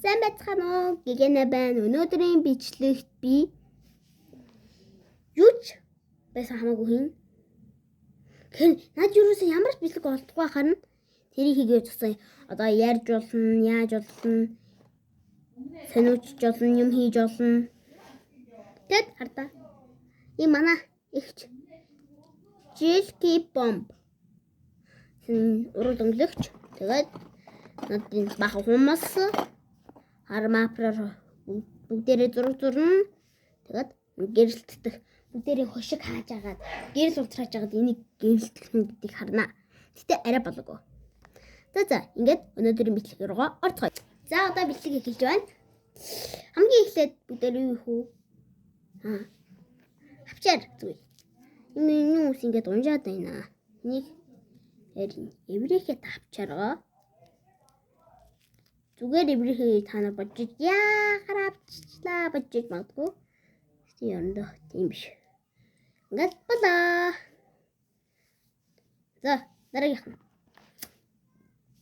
Сайн байцгаана уу? Гэгэнэ байна. Өнөөдрийн бичлэгт би юуч байсан хамаагүй хийн. Тэгэхээр над юусэн ямар ч бичлэг олдохгүй харна. Тэрийг хийгээд зогсоо. Одоо ярьж болно, яаж болно. Сонирчж болно, юм хийж болно. Тэгэд хардаа. И манай ихч Жилки бомб. Урал өнгөлөгч. Тэгээд надын бах хүмүүс армапраар бүгдээрээ зураг зурна. Тэгээд гэрэлтдэг. Бүгдээрээ хошиг хааж агаад гэрэл ултрааж агаад энийг гэрэлтэх нь гэдгийг харна. Гэтэ арай болоогүй. За ингээд өнөөдрийн бичлэг руугаа орцгоё. За одоо бичлэг эхэлж байна. Хамгийн эхлээд бүгдээр юу их үү? Авчаар зүгээр. Энэ үс ингээд унжаад байна. Энийг эврэхэд авчаараа. Зүгээр эврэхээ та нар бодож яагаар авчлаа бодож магадгүй. Яндаа тийм биш. Ингээд болоо. За дараагийнх нь.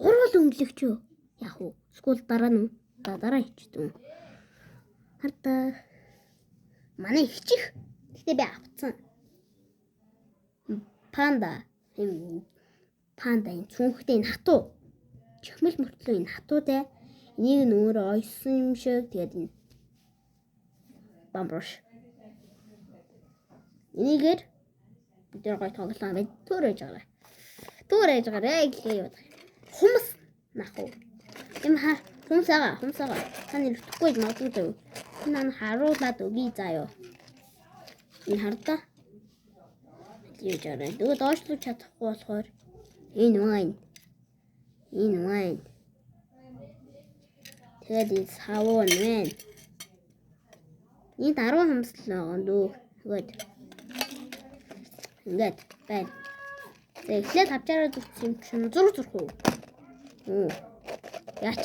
Урал өнгөлөгч юу? Яг уу. Скул дараа нь дараа хийчихсэн. Хардаа манай ихчих. Гэтэ би авцсан. Панда энэ цүнхтэй энэ хатуу. Чихмэл мөртлөө энэ хатуутай. Энийг нь өөрөө ойсон юм шиг тэгээд энэ бамброш. Энийгээр бид гой тоглоом байд төөрөж байгаа. Төөрөж байгаа гэлээ юу. Хүмүүс нах уу. Им хүмүүсаа таны ирэхгүй магадгүй дөө. Наа харуулаад өгье заа юу. Энэ хардаа. Юу жаарэ. Дөө доошлуулж чадахгүй болохоор энэ вайн. Тэгээд энэ савон байна. Энд 10 хамсал байгаа дөө. Ингээд байна. За эхлээд авчаараад үзсэн юм чинь зураг зурх уу? Яач.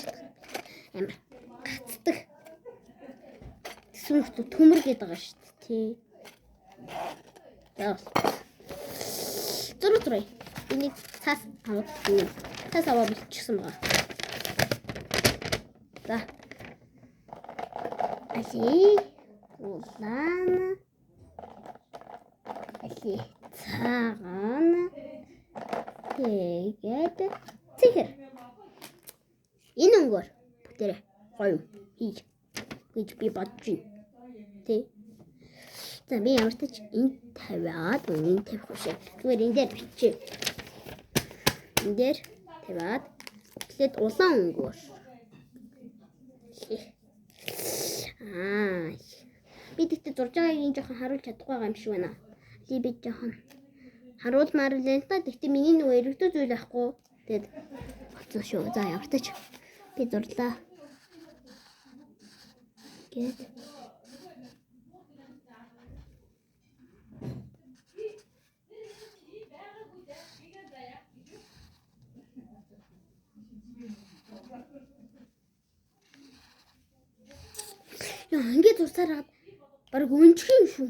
Амар гацдаг. Сүнхт төмөр гээд байгаа шүү дээ. Тий. За. Зураг. Энийг цаас аваад цаас аваад бичсэн байгаа. За. Улаан. Цагаан. Тэгээд цэхэр. Энэ өнгөөр бүтээрээ гоё хийж би бодож байна. Тэ. За би ямар ч энэ тавиад энэ тавих шиг. Зүгээр энэ дээр бичээ. Энэ дээр тавиад тэгээд улаан өнгөөр. Би тэгтээ зурж байгааг энэ жоохон харуулж чадахгүй байгаа юм шиг байна. Би жоохон харуулмаар л л та. Тэгтээ миний нөгөө эрэгтэй зүйл байхгүй. Тэгээд боцсон шүү. За явартач. Би зурлаа. Гэт. Яа, ингээд зурсараад баг өнчих юм шүү.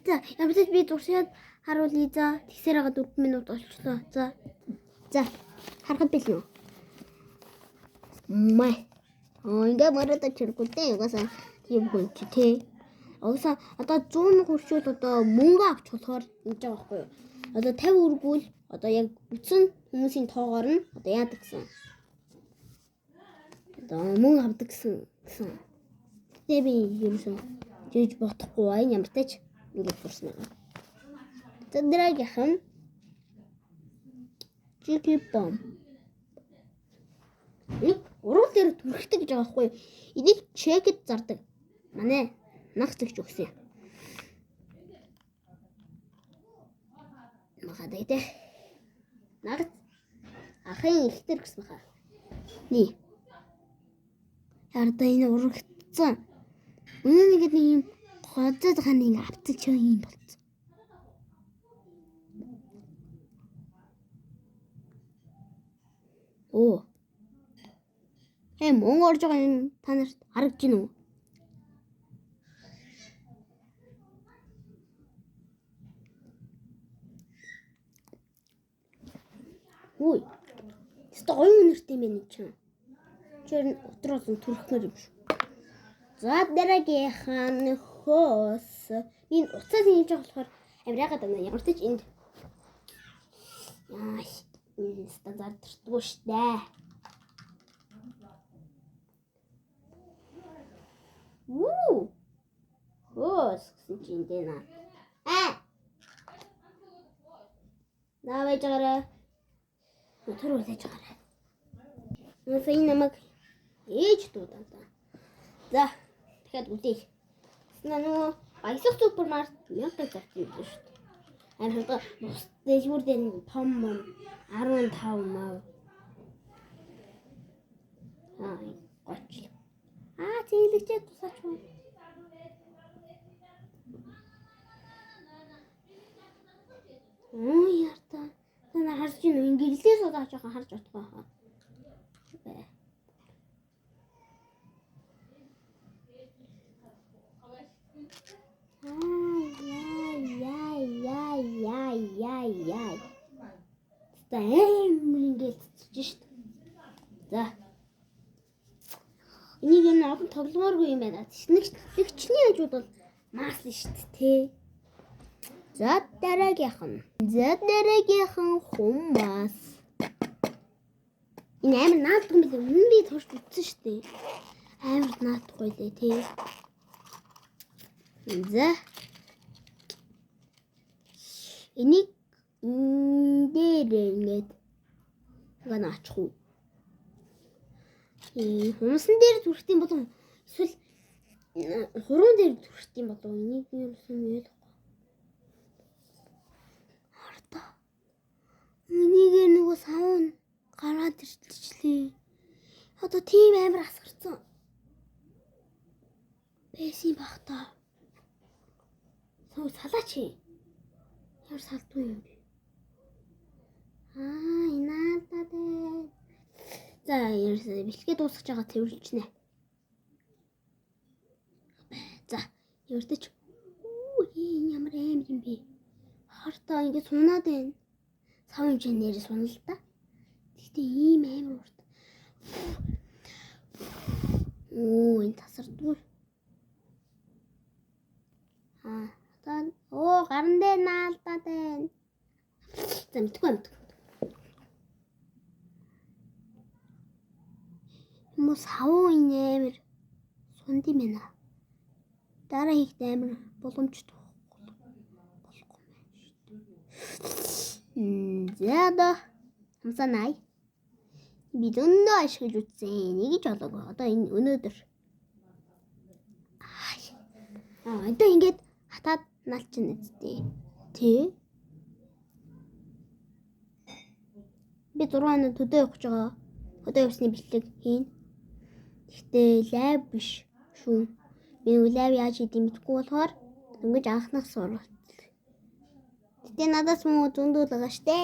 За, ямар ч би зуршаад харуулъя. За, тэгсээр байгаа 4 минут болчихлоо. За, харахад бил юу? Ингээ мараад чиргүүлтэй угаасаа тийм хүн чи тээ. Угаасаа одоо 100 хүрчүүл одоо мөнгө авч болохоор ингэж байгаа байхгүй юу? Одоо 50 үргүүл одоо яг үтсэн хүмүүсийн тоогоор нь одоо яадаг гэсэн. Одоо мөнгө авдаг гэсэн. Тэгээ би юмсан жиж бодохгүй бай ямар ч тач ингээд сурсан байгаа. За дараагийнхан Жилки бомб. Урал дээр түрхдэг гэж байгаа байхгүй юу? Энийг чекэд зардаг. Манай нагц гэж өгсөн. Магадгүй дээ. Нагц ахын ихтер гэсэн хаа. Ни. Ярда энэ урагцсан. Үнэн нэгэд нэг юм Хотод ганыг автчих юм болцсон. Оо. Мөн орж байгаа юм та нарт харагдаж байна уу? Үй. Тэстэ гоё үнэртэй юм байна чинь. Чир утраас нь төрөхмөр юм шүү. За дараагийнхан хөөс. Энэ уцаас ингэж болохоор амираагаад байна. Ямар ч ч энд энэ стандартгүй шүү дээ. Хөөс гэсэн чинь дээ. Навэж гараа. Мотор үлээж гараа. Нүсэй намайг ээж дуудаа. За, дахиад үлээх. Нөгөө баялаг супермаркет 1000 зарт юм шүү дээ. Харин бус дэжгүүрдээ том 15 мав. Гоч. Цэглэгчээ тусаач уу. Ярта. Танаа харж ийн инглиш судааж байгаа харж утгаа хаа. Яй. Стэмлингээд чиж шүү дээ. За. Энийг энэ олон тоглооморгүй юм байна. Тэгчний хажууд бол масль шүү дээ, тий. За дараагийнхан хумбас. Энэ амар наадах юм билээ. Үнэн би турш утсан шүү дээ. Амар наадахгүй лээ, тий. За. Энийг дээр ингээд ганаачих уу. Хумсан дээр зүрхтийн болов эсвэл хуруун дээр зүрхтийн болов энийг юусэн юм бэ? Хартаа. Энийг нөгөө савн гараад ирчихлээ. Одоо тийм амар асгарсан. Бэсийн бахта. Салаач. Ямар салдгүй юм бэ? Инаатаа дээ. За, ерөөсөө бэлгээ дуусгаж байгаа тэрвэрлжнэ. За, ердөөч. Ямар аим юм бэ? Хартаа ингэ сунаад байна. Сав хэмжээнээр сунал л та. Гэхдээ ийм амар урт. Энэ тасардгүй. Гаран дээр наалдаад байна. За мэдгүй. Хүмүүс хавуу энэ амар сунд юм байна. Дараа хийх амар боломжтой болохгүй юм шүү дээ. За да. Хамсанай. Би зөндөө ашиглаж үзсэн. Нэг ч болоогүй. Одоо энэ өнөөдөр. Одоо ингэж хатаад налчин үсттэй. Тэ. Би 6 хоног төдөө явах байгаа. Хөдөө явсны бэлэг хийн. Гэхдээ лайв биш шүү. Би лайв яаж хийдгийг мэдэхгүй болохоор ингэж анхнаас суралц. Гэтэ надаас муу зөндөө л байгаа штэ.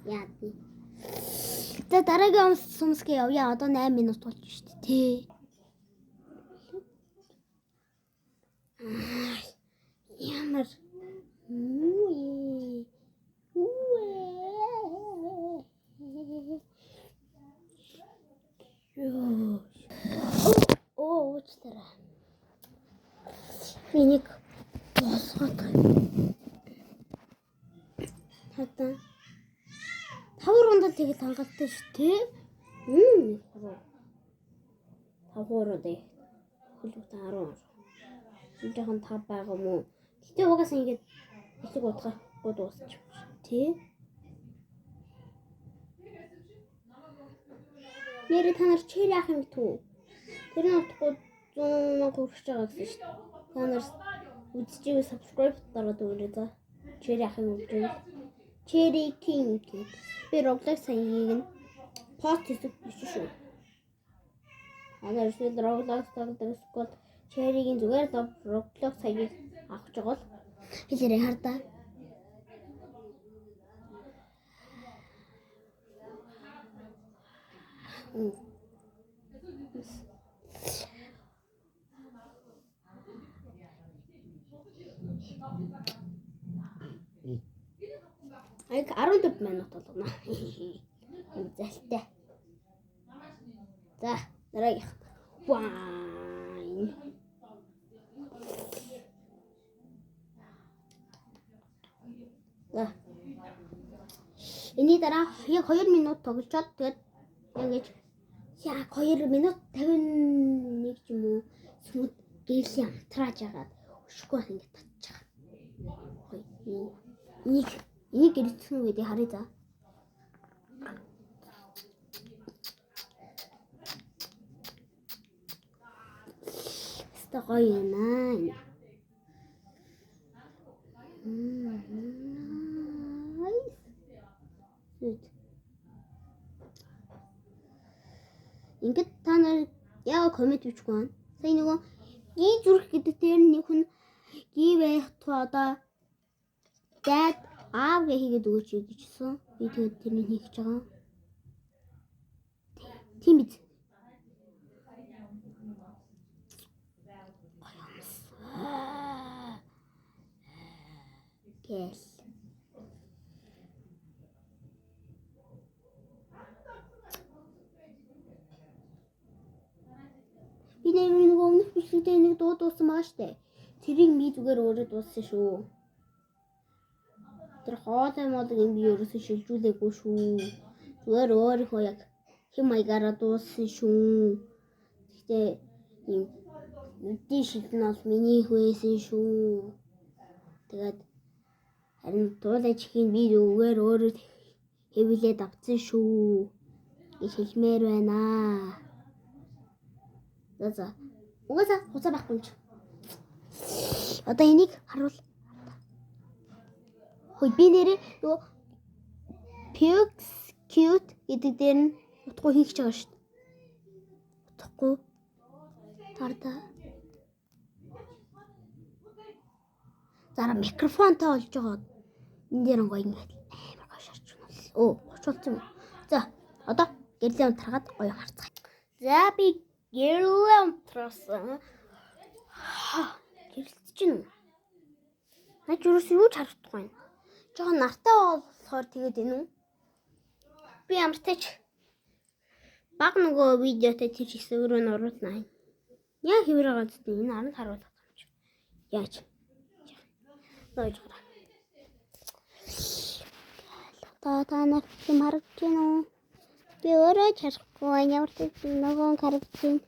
Яа тий. За дараагийн сумсгээ явъя. Одоо 8 минут болж штэ тий. Ямар уучтара. Миник босгоод. Хата. Тавруунд тэгэл хангалттай шүү дээ. Тавруу дээ. Хөлөг 10. Жохон тав байгаа мó. Гэтэ угаасаа ингэж бэлэг утгахгүй дуусчих тий. Нэр та нар чир яах юм бэ? Тэр нь утгагүй 100 мянга хүрч байгаа гэсэн шүү дээ. Та нар үзчихээ subscribe дараад өгөөрэй за. Чир яах юм бэ? Cherry King. Би Roblox саягийн пост хийх биш шүү. Анаа эсвэл Roblox гэдэг скот Cherry-гийн зүгээр Roblox цагийг авах жогол хэлээрээ хардаа. Аяг 14 минут болгоно. Зэлтэй. За, дараагийнх. Wine. За. Эний дараа яг 2 минут тоглолцоод тэгээд ингэж яг 2 минут 51 ч юм уу сүмд гээлийн амтрааж агаад өшгөө ингэж татчих. Энийг гэрэлтсэн үү гэдэг харъя за. Гоё наа. Ингээд та нар яг коммент бичгүй байна. Сая нөгөө ий зүрх гэдэг дээр нэг хүн ий байх тоо одоо дад аав гэ хийгээд өгөөч гэжсэн. Би тэгээд тэрнийг хийх гэж байгаа. Тийм биз. Yes. Би нөгөө өмнөх бичлэгтээ нэг дуу дуусан байгаа штэ. Тэрийг би зүгээр өөрөө дууссан шүү. Тэр хоолой моодыг би өөрөөсөө шилжүүлээгүй шүү. Зүгээр өөрийнхөө яг хэм маягаараа дууссан шүү. Гэхдээ юм үдийн шилэн бол миний хөөсөн шүү. Тэгээд харин дуулаж ихийн би зүгээр өөрөө хэвлээд авсан шүү. гэж хэлмээр байна. За. Угаасаа хуцаа байхгүй юм чи. Одоо энийг харуул. Хөөе би нэрээ нөгөө Pux cute гэдэг дээр нь утгагүй хийх гэж байгаа шүү дээ. Утгагүй. Тардаа. Зараа микрофонтой болж байгаа. Энэ дээр гоё ингээд амар гоё шарч байна. Оо, очуулсан юм. За, одоо гэрлээ унтраад гоё харцгаая. За би гэрлээ унтрасан. Гэрэлтэж гин. Наач юу ч харагдахгүй байна. Жоо нартай болохоор тэгээд энэ үү? Би амартай ч баг нөгөө видеотой тэр ихс өөрөө нь оруулнаа. Яа хэвээр байгаа зү энэ ард харуулах юм чи. Яаж? Нойж гараа. Та нар юм харагдаж байна уу? Би өөрөө чарахгүй ямар ч нөгөө харагдаж байна.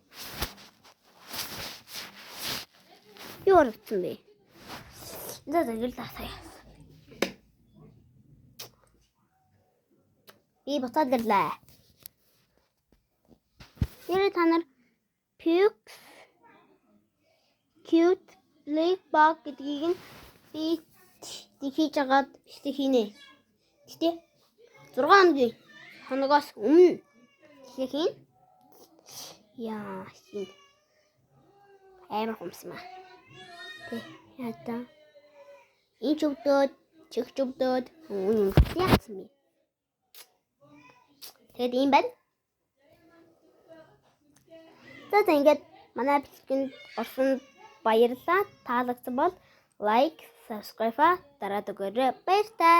Юу харагдсан бэ? За гэл тасаа. Би буцаад ирлээ. Ярэ та нар Pux cute black bag гэдгийг нь би хийж агаад хийнэ. Гэтэ 6 хоногоос өмнө хийн. Яа хин. Амар хумсмаа. Тэ ята. Энэ чөвдөөд, чих чөвдөөд яасан бэ? Тэгэд юм байна. За ингээд манай бичлэгэнд орсон баярлалаа. Таалагдсан бол лайк, subscribe дараад өгөөрэй. Баярлалаа.